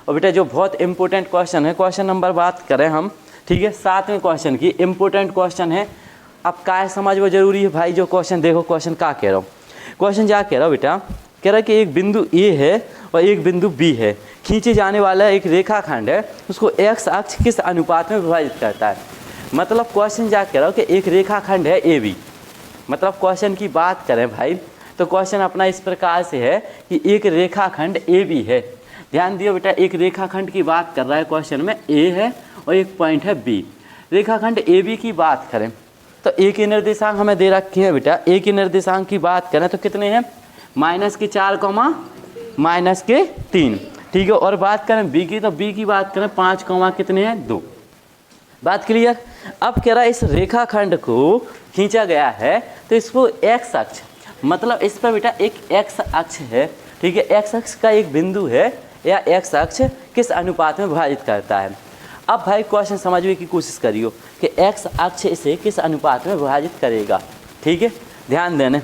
और बेटा जो बहुत इंपॉर्टेंट क्वेश्चन है, क्वेश्चन नंबर बात करें हम, ठीक है, 7वें क्वेश्चन की, इंपॉर्टेंट क्वेश्चन है। अब काय समझ वो जरूरी है भाई, जो क्वेश्चन देखो, क्वेश्चन क्या कह रहा हूँ, क्वेश्चन क्या कह रहा हूँ बेटा, कह रहा है कि एक बिंदु ए है और एक बिंदु बी है, खींचे जाने वाला एक रेखाखंड है, उसको एक्स अक्ष किस अनुपात में विभाजित करता है। मतलब क्वेश्चन क्या कह रहा हूँ कि एक रेखाखंड है ए बी। मतलब क्वेश्चन की बात करें भाई तो क्वेश्चन अपना इस प्रकार से है कि एक रेखाखंड ए बी है। ध्यान दियो बेटा, एक रेखाखंड की बात कर रहा है क्वेश्चन में, ए है और एक पॉइंट है बी। रेखाखंड ए बी की बात करें तो ए के निर्देशांक हमें दे रखे हैं बेटा। ए के निर्देशांक की बात करें तो कितने हैं, -4, -3, ठीक है। और बात करें बी की तो बी की बात करें 5, कितने हैं 2। बात क्लियर। अब कह रहा है इस रेखाखंड को खींचा गया है तो इसको एक्स अक्ष, मतलब इस पर बेटा एक एक्स अक्ष है, ठीक है, एक्स अक्ष का एक बिंदु है या एक्स अक्ष किस अनुपात में विभाजित करता है। अब भाई क्वेश्चन समझने की कोशिश करियो कि एक्स अक्ष इसे किस अनुपात में विभाजित करेगा, ठीक है। ध्यान देने,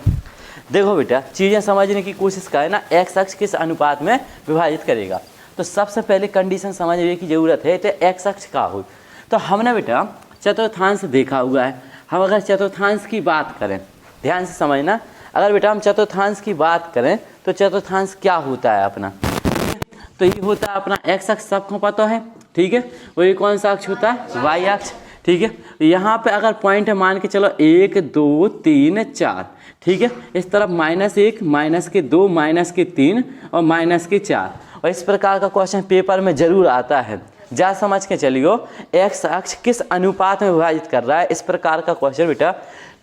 देखो बेटा चीज़ें समझने की कोशिश करें ना, एक्स अक्ष किस अनुपात में विभाजित करेगा। तो सबसे पहले कंडीशन समझने की ज़रूरत है तो एक्स अक्ष का हो। तो हमने बेटा चतुर्थांश देखा हुआ है। हम अगर चतुर्थांश की बात करें, ध्यान से समझना, अगर बेटा हम चतुर्थांश की बात करें तो चतुर्थांश क्या होता है अपना, तो ये होता है अपना एक्स अक्ष, सबको पता है, ठीक है। वही कौन सा अक्ष होता है, वाई अक्ष, ठीक है। यहाँ पे अगर पॉइंट है मान के चलो 1 2 3 4, ठीक है। इस तरफ -1 -2 -3 और -4, और इस प्रकार का क्वेश्चन पेपर में जरूर आता है। जा समझ के चलियो एक्स अक्ष किस अनुपात में विभाजित कर रहा है, इस प्रकार का क्वेश्चन बेटा,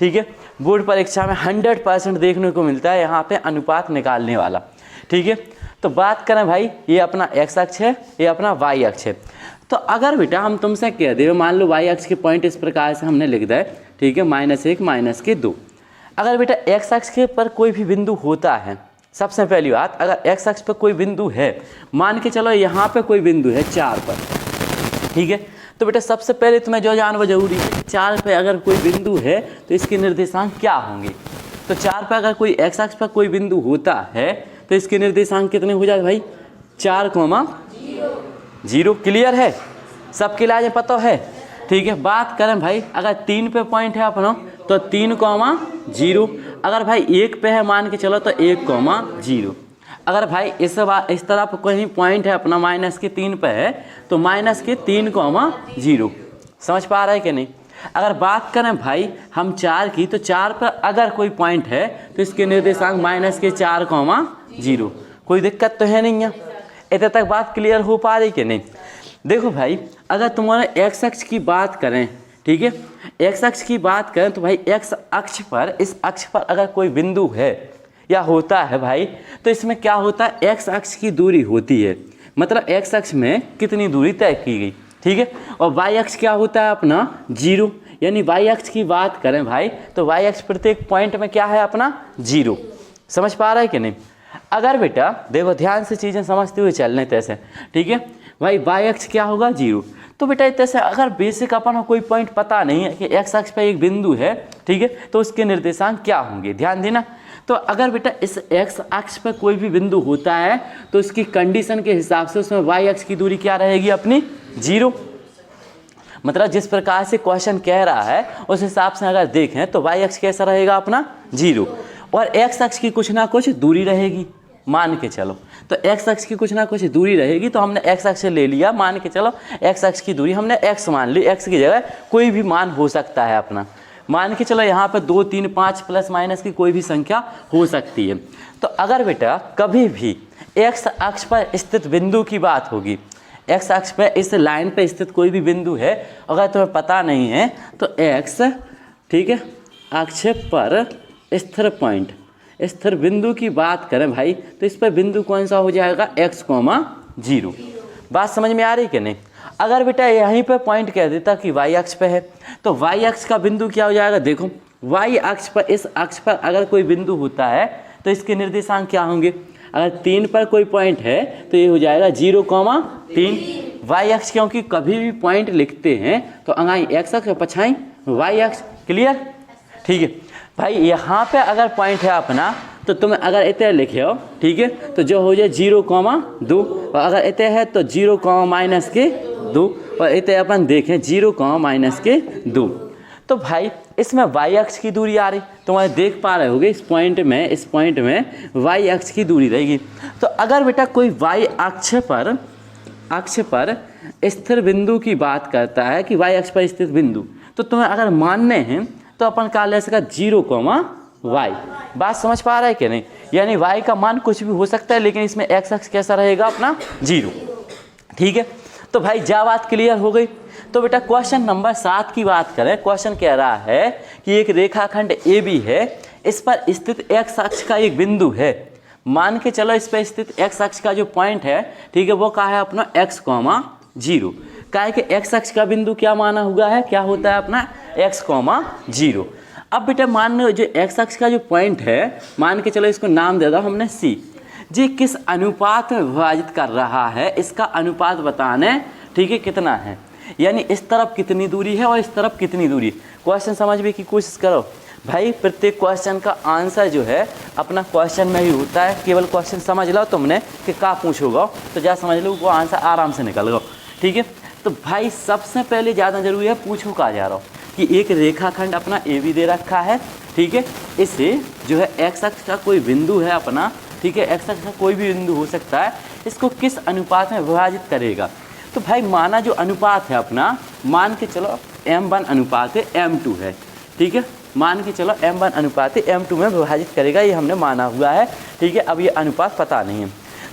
ठीक है, बोर्ड परीक्षा में 100% देखने को मिलता है यहाँ पे अनुपात निकालने वाला, ठीक है। तो बात करें भाई, ये अपना एक्स अक्ष है, ये अपना वाई अक्ष है। तो अगर बेटा हम तुमसे कह दे, मान लो वाई अक्ष के पॉइंट इस प्रकार से हमने लिख दिया, ठीक है, -1 -2। अगर बेटा एक्स अक्ष के पर कोई भी बिंदु होता है, सबसे पहली बात, अगर एक्स अक्ष पर कोई बिंदु है, मान के चलो यहाँ पे कोई बिंदु है 4 पर, ठीक है। तो बेटा सबसे पहले तुम्हें जो जानना जरूरी है, 4 पे अगर कोई बिंदु है तो इसके निर्देशांक क्या होंगे। तो 4 पे अगर कोई एक्स अक्ष पर कोई बिंदु होता है तो इसके निर्देशांक कितने हो जाए भाई, 4, 0। क्लियर है, सबके लिए पता है, ठीक है। बात करें भाई अगर 3 पे पॉइंट है अपना तो 3, 0। अगर भाई 1 पे है मान के चलो तो 1, 0। अगर भाई इस तरफ कहीं पॉइंट है अपना -3 पे है तो -3, 0। समझ पा रहा है कि नहीं। अगर बात करें भाई हम 4 की, तो 4 पर अगर कोई पॉइंट है तो इसके निर्देशांक -4, 0। कोई दिक्कत तो है नहीं है, इतने तक बात क्लियर हो पा रही कि नहीं। देखो भाई अगर तुम्हारे एक्स अक्ष की बात करें, ठीक है, एक्स अक्ष की बात करें तो भाई एक्स अक्ष पर, इस अक्ष पर अगर कोई बिंदु है या होता है भाई, तो इसमें क्या होता है, एक्स अक्ष की दूरी होती है, मतलब एक्स अक्ष में कितनी दूरी तय की गई, ठीक है। और वाई अक्ष क्या होता है अपना 0, यानी वाई अक्ष की बात करें भाई तो वाई अक्ष प्रत्येक पॉइंट में क्या है अपना 0। समझ पा रहा है कि नहीं। अगर बेटा देखो ध्यान से चीज़ें समझते हुए चलने तैसे, ठीक है, भाई वाई अक्ष क्या होगा 0। तो बेटा तैसे अगर बेसिक अपन को कोई पॉइंट पता नहीं है कि एक्स अक्ष पर एक बिंदु है, ठीक है, तो उसके निर्देशांक क्या होंगे, ध्यान देना। तो अगर बेटा इस एक्स अक्ष पर कोई भी बिंदु होता है तो उसकी कंडीशन के हिसाब से उसमें वाई अक्ष की दूरी क्या रहेगी अपनी 0। मतलब जिस प्रकार से क्वेश्चन कह रहा है उस हिसाब से अगर देखें तो वाई अक्ष कैसा रहेगा अपना 0, और एक्स अक्ष की कुछ ना कुछ दूरी रहेगी, मान के चलो। तो एक्स अक्ष की कुछ ना कुछ दूरी रहेगी, तो हमने एक्स अक्ष ले लिया, मान के चलो एक्स अक्ष की दूरी हमने एक्स मान ली, एक्स की जगह कोई भी मान हो सकता है अपना, मान के चलो यहाँ पे 2 3 5 प्लस माइनस की कोई भी संख्या हो सकती है। तो अगर बेटा कभी भी एक्स अक्ष पर स्थित बिंदु की बात होगी, एक्स अक्ष पर इस लाइन पे स्थित कोई भी बिंदु है, अगर तुम्हें पता नहीं है तो एक्स, ठीक है, अक्ष पर स्थिर पॉइंट, स्थिर बिंदु की बात करें भाई तो इस पर बिंदु कौन सा हो जाएगा, x, 0। बात समझ में आ रही कि नहीं। अगर बेटा यहीं पे पॉइंट कह देता कि y अक्ष पे है तो y अक्ष का बिंदु क्या हो जाएगा, देखो y अक्ष पर, इस अक्ष पर अगर कोई बिंदु होता है तो इसके निर्देशांक क्या होंगे। अगर 3 पर कोई पॉइंट है तो ये हो जाएगा 0, 3। y अक्ष क्योंकि कभी भी पॉइंट लिखते हैं तो अंगाई x अक्ष और पछाई y अक्ष। क्लियर, ठीक है भाई। यहाँ पे अगर पॉइंट है अपना तो तुम अगर इतने लिखे हो, ठीक है, तो जो हो जाए 0,2, और अगर इतने है तो 0,-2, और इतने अपन देखें 0,-2। तो भाई इसमें y अक्ष की दूरी आ रही, तुम्हारे देख पा रहे होगे इस पॉइंट में y अक्ष की दूरी रहेगी। तो अगर बेटा कोई y अक्ष पर स्थिर बिंदु की बात करता है कि y अक्ष पर स्थित बिंदु, तो तुम्हें अगर मानने हैं तो अपन का ले सका 0,y। बात समझ पा रहा है कि नहीं? यानी y का मान कुछ भी हो सकता है, लेकिन इसमें x अक्ष कैसा रहेगा अपना 0। ठीक है, तो भाई जा बात क्लियर हो गई। तो बेटा क्वेश्चन नंबर 7 की बात करें। क्वेश्चन कह रहा है कि एक रेखाखंड AB है, इस पर स्थित x अक्ष का एक बिंदु है। मान के चलो इस पर स्थित x अक्ष का जो पॉइंट है, ठीक है, वो कहा है अपना x, 0। क्या है कि x अक्ष का बिंदु क्या माना हुआ है, क्या होता है अपना x, 0। अब बेटा मान लो जो x अक्ष का जो पॉइंट है, मान के चलो इसको नाम दे दो हमने C। जी किस अनुपात में विभाजित कर रहा है, इसका अनुपात बताने, ठीक है, कितना है, यानी इस तरफ कितनी दूरी है और इस तरफ कितनी दूरी। क्वेश्चन समझने की कोशिश करो भाई। प्रत्येक क्वेश्चन का आंसर जो है अपना क्वेश्चन में ही होता है। केवल क्वेश्चन समझ लो तुमने कि क्या पूछोगा, तो जा समझ लो, वो आंसर आराम से निकल गो। ठीक है, तो भाई सबसे पहले ज़्यादा जरूरी है पूछो कहा जा रहा हो कि एक रेखाखंड अपना AB दे रखा है, ठीक है, इसे जो है x अक्ष का कोई बिंदु है अपना, ठीक है, x अक्ष का कोई भी बिंदु हो सकता है, इसको किस अनुपात में विभाजित करेगा। तो भाई माना जो अनुपात है अपना, मान के चलो m1 अनुपात m2 है, ठीक है, मान के चलो m1 अनुपात m2 में विभाजित करेगा, ये हमने माना हुआ है। ठीक है, अब ये अनुपात पता नहीं है।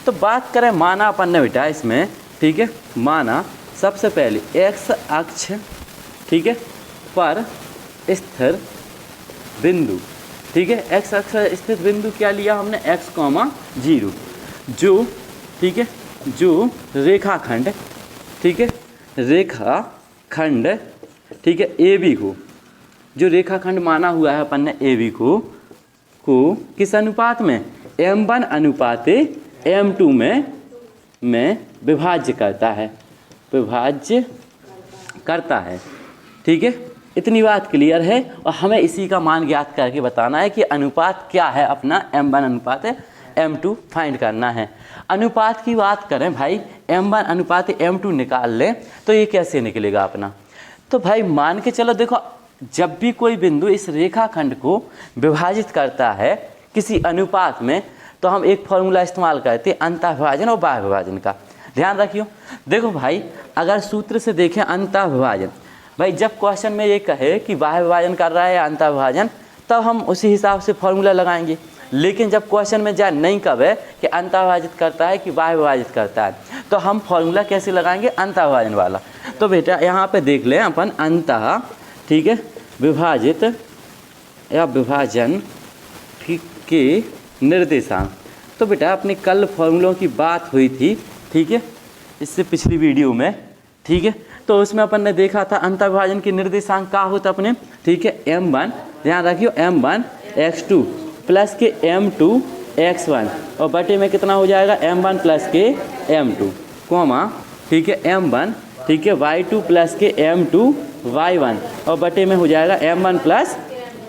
तो बात करें माना अपन ने बेटा इसमें, ठीक है, माना सबसे पहले x अक्ष, ठीक है, पर स्थिर बिंदु, ठीक है, x अक्ष पर स्थित बिंदु क्या लिया हमने x, 0, जो, ठीक है, जो रेखाखंड, ठीक है, रेखाखंड, ठीक है, AB को, जो रेखाखंड माना हुआ है अपन ने AB को किस अनुपात में, m1 अनुपात m2 में विभाज्य करता है। ठीक है, इतनी बात क्लियर है, और हमें इसी का मान ज्ञात करके बताना है कि अनुपात क्या है अपना m1 अनुपात m2 फाइंड करना है। अनुपात की बात करें भाई, m1 अनुपात m2 निकाल लें तो ये कैसे निकलेगा अपना। तो भाई मान के चलो, देखो जब भी कोई बिंदु इस रेखाखंड को विभाजित करता है किसी अनुपात में, तो हम एक फॉर्मूला इस्तेमाल करते हैं अंतःविभाजन और बाह्य विभाजन का। ध्यान रखियो, देखो भाई अगर सूत्र से देखें अंतःविभाजन, भाई जब क्वेश्चन में ये कहे कि बाह्य विभाजन कर रहा है या अंतःविभाजन, तब हम उसी हिसाब से फॉर्मूला लगाएंगे। लेकिन जब क्वेश्चन में जा नहीं कब है कि अंतःविभाजित करता है कि बाह्य विभाजित करता है, तो हम फॉर्मूला कैसे लगाएंगे, अंतःविभाजन वाला। तो बेटा यहाँ पे देख लें अपन अंतः, ठीक है, विभाजित या विभाजन, ठीक, के निर्देशांक। तो बेटा अपने कल फॉर्मूलों की बात हुई थी, ठीक है, इससे पिछली वीडियो में, ठीक है, तो उसमें अपन ने देखा था अंतःविभाजन के निर्देशांक का होता अपने, ठीक है, m1, ध्यान रखियो, m1 x2 प्लस के m2 x1, और बटे में कितना हो जाएगा m1 प्लस के m2, कोमा, ठीक है, m1, ठीक है, y2 प्लस के m2 y1, और बटे में हो जाएगा m1 प्लस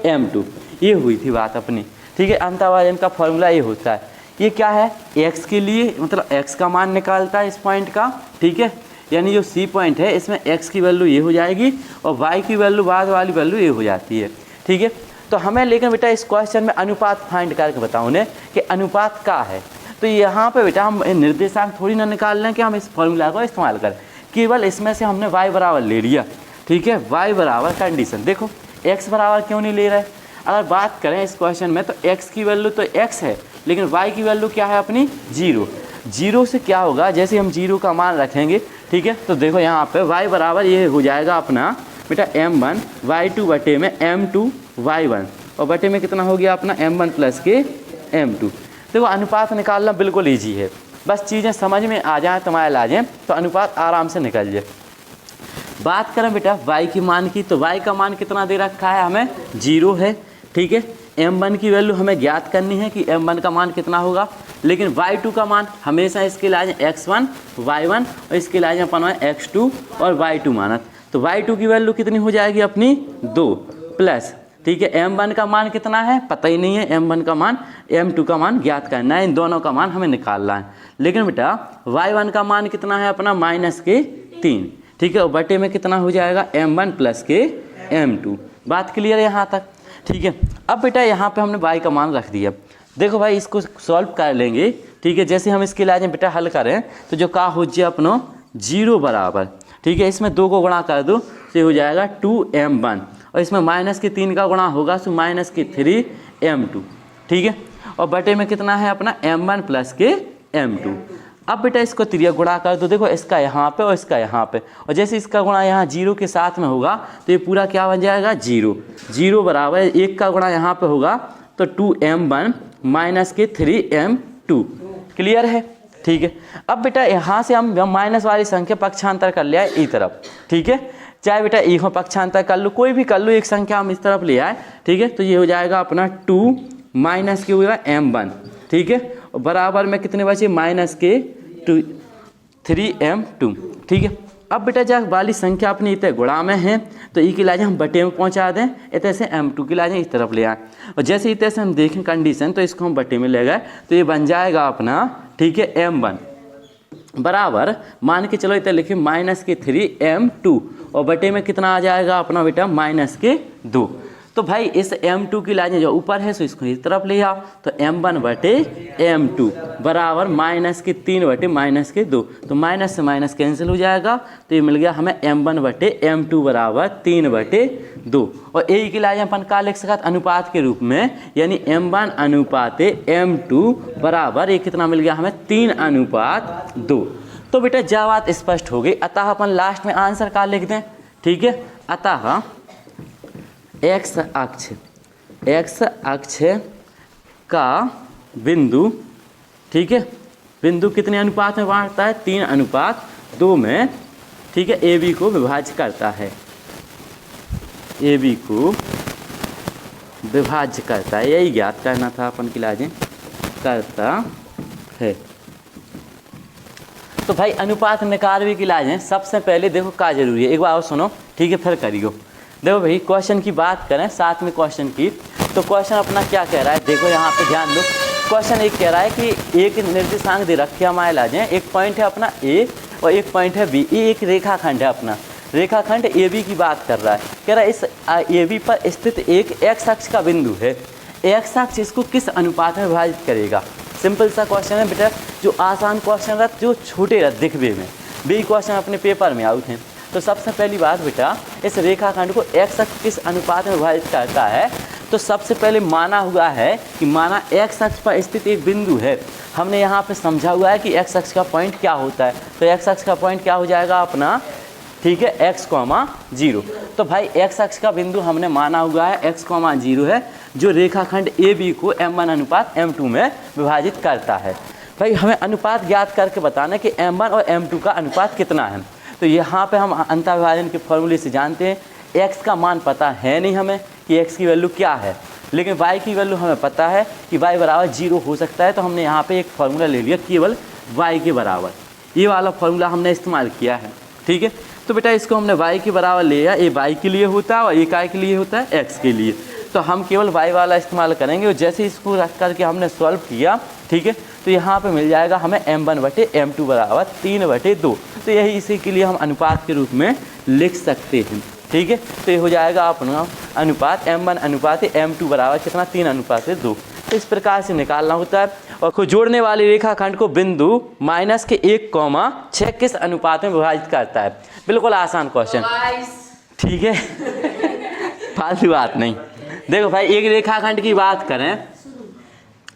m2। ये हुई थी बात अपनी। ठीक है, अंतःविभाजन का फॉर्मूला ये होता है। ये क्या है, x के लिए मतलब x का मान निकालता है इस पॉइंट का, ठीक है, यानी जो C पॉइंट है इसमें x की वैल्यू ये हो जाएगी और y की वैल्यू, बाद वाली वैल्यू ये हो जाती है। ठीक है, तो हमें लेकिन बेटा इस क्वेश्चन में अनुपात फाइंड करके बताओ उन्हें कि अनुपात क्या है। तो यहाँ पे बेटा हम निर्देशांक थोड़ी ना निकाल लें कि हम इस फॉर्मूला को इस्तेमाल करें, केवल इसमें से हमने y बराबर ले लिया। ठीक है, y बराबर कंडीशन, देखो x बराबर क्यों नहीं ले रहे। अगर बात करें इस क्वेश्चन में तो x की वैल्यू तो x है, लेकिन y की वैल्यू क्या है अपनी 0। 0 से क्या होगा, जैसे हम 0 का मान रखेंगे, ठीक है, तो देखो यहाँ पे y बराबर ये हो जाएगा अपना बेटा m1 y2 बटे में m2 y1, और बटे में कितना हो गया अपना m1 प्लस के m2। देखो अनुपात निकालना बिल्कुल ईजी है, बस चीज़ें समझ में आ जाए, तुम्हारे ला जाए, तो अनुपात आराम से निकल जाए। बात करें बेटा y की मान की, तो y का मान कितना दे रखा है हमें 0 है। ठीक है, m1 की वैल्यू हमें ज्ञात करनी है कि m1 का मान कितना होगा, लेकिन y2 का मान हमेशा इसके लाए x1 y1 और इसके लाए अपन x2 और y2 मानत। तो y2 की वैल्यू कितनी हो जाएगी अपनी 2 प्लस, ठीक है, m1 का मान कितना है पता ही नहीं है, m1 का मान m2 का मान ज्ञात करना है, इन दोनों का मान हमें निकालना है। लेकिन बेटा y1 का मान कितना है अपना -3, ठीक है, और बटे में कितना हो जाएगा m1 प्लस के m2। बात क्लियर है यहाँ तक, ठीक है। अब बेटा यहाँ पे हमने y का मान रख दिया। देखो भाई इसको सॉल्व कर लेंगे, ठीक है। जैसे हम इसके लिए बेटा हल करें तो जो का हो जाए अपनो 0 बराबर, ठीक है, इसमें 2 को गुणा कर दो तो हो जाएगा 2m1, और इसमें -3 का गुणा होगा तो -3m2, ठीक है, और बटे में कितना है अपना m1 प्लस के m2। अब बेटा इसको त्रिया गुणा कर दो, देखो इसका यहाँ पे और इसका यहाँ पे, और जैसे इसका गुणा यहाँ 0 के साथ में होगा तो ये पूरा क्या बन जाएगा 0, 0 बराबर 1 का गुणा यहाँ पे होगा तो 2m1 माइनस के 3m2। क्लियर है, ठीक है। अब बेटा यहाँ से हम माइनस वाली संख्या पक्षांतर कर लिया है ई तरफ, ठीक है, चाहे बेटा ई को पक्षांतर कर लो, कोई भी कर लो, एक संख्या हम इस तरफ ले आए, ठीक है, तो ये हो जाएगा अपना 2 माइनस के होगा m1, ठीक है, और बराबर में कितने बचे -3m2, ठीक है। अब बेटा जब वाली संख्या अपनी इतने गुणा में है तो ई की लाजे हम बटे में पहुंचा दें, इतने से m2 की लाजे इस तरफ ले आए, और जैसे इतने से हम देखें कंडीशन तो इसको हम बटे में ले गए तो ये बन जाएगा अपना, ठीक है, m1 बराबर मान के चलो इतने लिखे -3m2, और बटे में कितना आ जाएगा अपना बेटा -2। तो भाई इस m2 की लाइन जो ऊपर है सो इसको इस तरफ ले आओ, तो m1 बटे m2 बराबर -3 बटे -2, तो माइनस से माइनस कैंसिल हो जाएगा, तो ये मिल गया हमें m1 बटे m2 बराबर 3/2, और ए की लाइन अपन का लिख सकते अनुपात के रूप में, यानी m1 अनुपात m2 बराबर ये कितना मिल गया हमें 3:2। तो बेटा जब बात स्पष्ट हो गई, अतः अपन लास्ट में आंसर का लिख दें, ठीक है। अतः x अक्ष का बिंदु, ठीक है, बिंदु कितने अनुपात में बांटता है 3:2 में, ठीक है, AB को विभाज्य करता है, AB को विभाज्य करता है, यही ज्ञात करना था अपन की लाजें करता है। तो भाई अनुपात निकालने की लाजें सबसे पहले देखो क्या जरूरी है, एक बार और सुनो, ठीक है, फिर करियो। देखो भाई क्वेश्चन की बात करें साथ में क्वेश्चन की, तो क्वेश्चन अपना क्या कह रहा है, देखो यहाँ पे ध्यान दो। क्वेश्चन एक कह रहा है कि एक निर्देशांक दे रखे हमारे लाजें, एक पॉइंट है अपना ए और एक पॉइंट है बी, ये एक रेखाखंड है अपना, रेखाखंड ए बी की बात कर रहा है। कह रहा है इस ए बी पर स्थित एक एक्स अक्ष का बिंदु है, एक्स अक्ष इसको किस अनुपात में विभाजित करेगा। सिंपल सा क्वेश्चन है बेटा, जो आसान क्वेश्चन रहते जो छोटे रहते दिखने में, भी क्वेश्चन अपने पेपर में आउट हैं। तो सबसे पहली बात बेटा, इस रेखाखंड को एक्स अक्ष किस अनुपात में विभाजित करता है, तो सबसे पहले माना हुआ है कि माना एक्स अक्ष पर स्थित एक बिंदु है, हमने यहाँ पे समझा हुआ है कि एक्स अक्ष का पॉइंट क्या होता है, तो एक्स अक्ष का पॉइंट क्या हो जाएगा अपना, ठीक है, x,0। तो भाई एक्स अक्ष का बिंदु हमने माना हुआ है x,0 है, जो रेखाखंड ए बी को m1 अनुपात m2 में विभाजित करता है। भाई हमें अनुपात ज्ञात करके बताना कि m1 और m2 का अनुपात कितना है। तो यहाँ पे हम अंतर्विभाजन के फॉर्मूले से जानते हैं, x का मान पता है नहीं हमें कि x की वैल्यू क्या है, लेकिन y की वैल्यू हमें पता है कि y बराबर 0 हो सकता है। तो हमने यहाँ पे एक फार्मूला ले लिया केवल y के बराबर, ये वाला फार्मूला हमने इस्तेमाल किया है, ठीक है। तो बेटा इसको हमने y के बराबर लिया, ये y के लिए होता है और ये काय के लिए होता है, x के लिए। तो हम केवल y वाला इस्तेमाल करेंगे, और जैसे इसको रख करके हमने सॉल्व किया, ठीक है, तो यहाँ पे मिल जाएगा हमें m1 बटे m2 बराबर 3/2। तो यही इसी के लिए हम अनुपात के रूप में लिख सकते हैं, ठीक है। तो ये हो जाएगा अपना अनुपात m1 अनुपात m2 बराबर कितना 3:2। तो इस प्रकार से निकालना होता है। और को जोड़ने वाले रेखाखंड को बिंदु -1,6 किस अनुपात में विभाजित करता है। बिल्कुल आसान क्वेश्चन, ठीक है, फालतू बात नहीं। देखो भाई एक रेखाखंड की बात करें,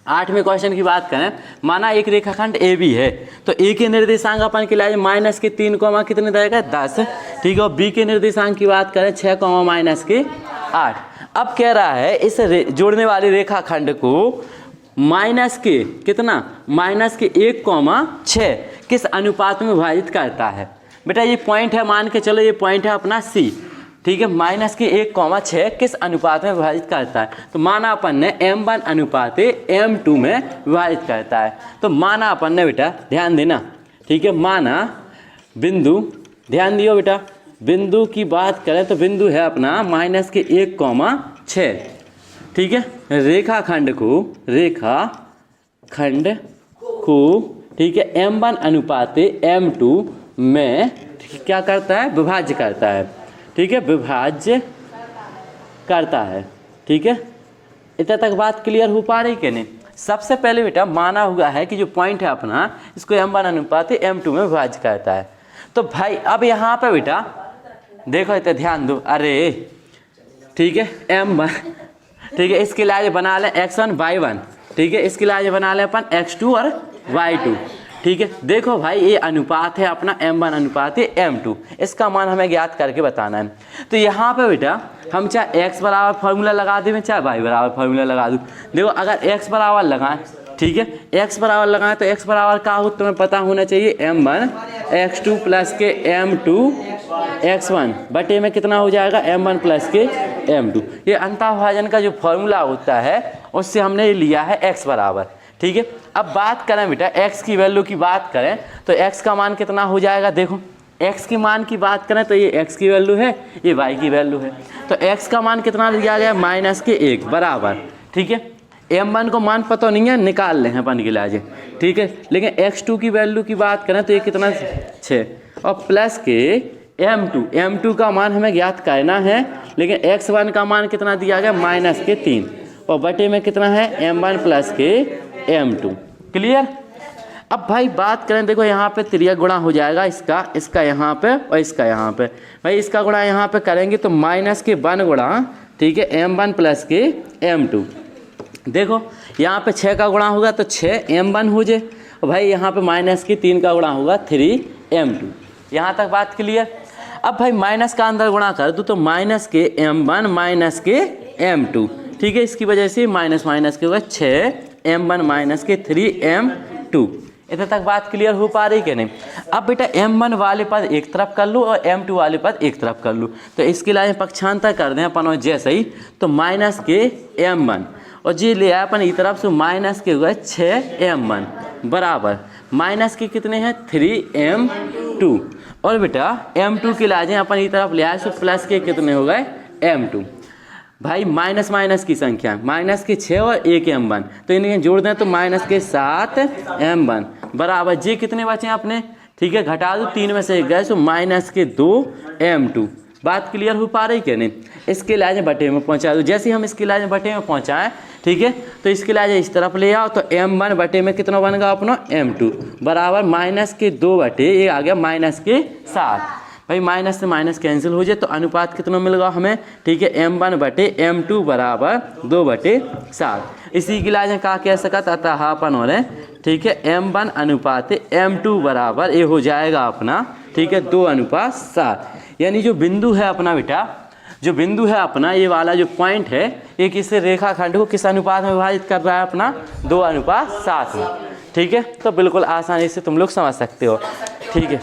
8वें क्वेश्चन की बात करें, माना एक रेखाखंड ए बी है, तो ए के निर्देशांक अपन के लिए -3, कितने देगा 10, ठीक है, और बी के निर्देशांक की बात करें 6, -8। अब कह रहा है इस जोड़ने वाले रेखाखंड को -1,6 किस अनुपात में विभाजित करता है। बेटा ये पॉइंट है, मान के चलो ये पॉइंट है अपना सी, ठीक है, -1,6 किस अनुपात में विभाजित करता है। तो माना अपन ने m1 अनुपात m2 में विभाजित करता है। तो माना अपन ने बेटा ध्यान देना, ठीक है, माना बिंदु, ध्यान दियो बेटा, बिंदु की बात करें तो बिंदु है अपना -1,6, ठीक है, रेखाखंड को ठीक है m1 अनुपात m2 में क्या करता है, विभाज्य करता है। ठीक है, विभाज्य करता है। ठीक है, इतना तक बात क्लियर हो पा रही कि नहीं। सबसे पहले बेटा माना हुआ है कि जो पॉइंट है अपना, इसको m1 अनुपात m2 में विभाज्य करता है। तो भाई अब यहाँ पे बेटा देखो, इतना ध्यान दो। अरे ठीक है, m1 ठीक है, इसके लिए बना लें x1 y1। ठीक है, इसके लिए बना लें अपन x2 और y2। ठीक है, देखो भाई ये अनुपात है अपना m1 अनुपात m2, इसका मान हमें ज्ञात करके बताना है। तो यहाँ पे बेटा हम चाहे x बराबर फार्मूला लगा दें, चाहे y बराबर फार्मूला लगा दूँ। देखो अगर x बराबर लगाएं, ठीक है, x बराबर लगाएं तो x बराबर क्या हो तुम्हें पता होना चाहिए, m1 x2 प्लस के m2 x1 बटे में कितना हो जाएगा, m1 प्लस के m2। ये अंतःभाजन का जो फॉर्मूला होता है उससे हमने लिया है x बराबर। ठीक है, अब बात करें बेटा x की वैल्यू की बात करें तो x का मान कितना हो जाएगा। देखो x के मान की बात करें तो ये x की वैल्यू है, ये y की वैल्यू है। तो x का मान कितना लिया गया, -1 बराबर। ठीक है, m1 को मान पता नहीं है, निकाल लें अपन के लिए। ठीक है, लेकिन x2 की वैल्यू की बात करें तो ये कितना 6 और प्लस के m2 का मान हमें ज्ञात करना है, लेकिन x1 का मान कितना दिया गया, -3 और बटे में कितना है, m1 प्लस के m2। क्लियर। अब भाई बात करें, देखो यहाँ पे त्रिया गुणा हो जाएगा इसका यहाँ पे और इसका यहाँ पे। भाई इसका गुणा यहाँ पे करेंगे तो -1 गुणा, ठीक है, m1 प्लस के m2। देखो यहाँ पे 6 का गुणा होगा तो 6 m1 हो जाए, और भाई यहाँ पे -3 का गुणा होगा 3 m2। यहाँ तक बात क्लियर। अब भाई माइनस का अंदर गुणा कर दो तो -के m1 के m2। ठीक है, इसकी वजह से माइनस के होगा 6 m1 के 3 m2। इतने तक बात क्लियर हो पा रही कि नहीं। अब बेटा m1 वाले पद एक तरफ कर लो और m2 वाले पद एक तरफ कर लो, तो इसके लिए पक्षांतर कर दें अपन जैसे ही, तो के m1 और जी ले आए अपन इस तरफ से के हुए 6 m1 बराबर के कितने हैं 3 m2। और बेटा m2 के लाजे अपन इस तरफ ले आए तो प्लस के कितने हो गए m2। भाई माइनस की संख्या के 6 और 1 m1, तो इन्हें जोड़ दें तो के 7 m1 बराबर जी कितने बचे हैं अपने। ठीक है, घटा दो 3 में से 1 गए तो के 2 m2। बात क्लियर हो पा रही क्या नहीं। इसके लाज बटे में पहुंचा दो, जैसे हम इसके लाज बटे में पहुंचाएं, ठीक है, तो इसके लाज इस तरफ ले आओ तो m1 बटे में कितना बन गया अपना m2 बराबर के 2 बटे ये आ गया के 7। भाई माइनस से माइनस कैंसिल हो जाए तो अनुपात कितना मिल गया हमें। ठीक है, m1 बटे m2 बराबर 2/7। इसी के लिए कहा कह सकत अतः अपन हो रहे। ठीक है, m1 अनुपात m2 बराबर ये हो जाएगा अपना, ठीक है, 2:7। यानी जो बिंदु है अपना बेटा, जो बिंदु है अपना ये वाला जो पॉइंट है, ये किस रेखाखंड को किस अनुपात में विभाजित कर रहा है अपना 2:7 में। ठीक है, तो बिल्कुल आसानी से तुम लोग समझ सकते हो। ठीक है।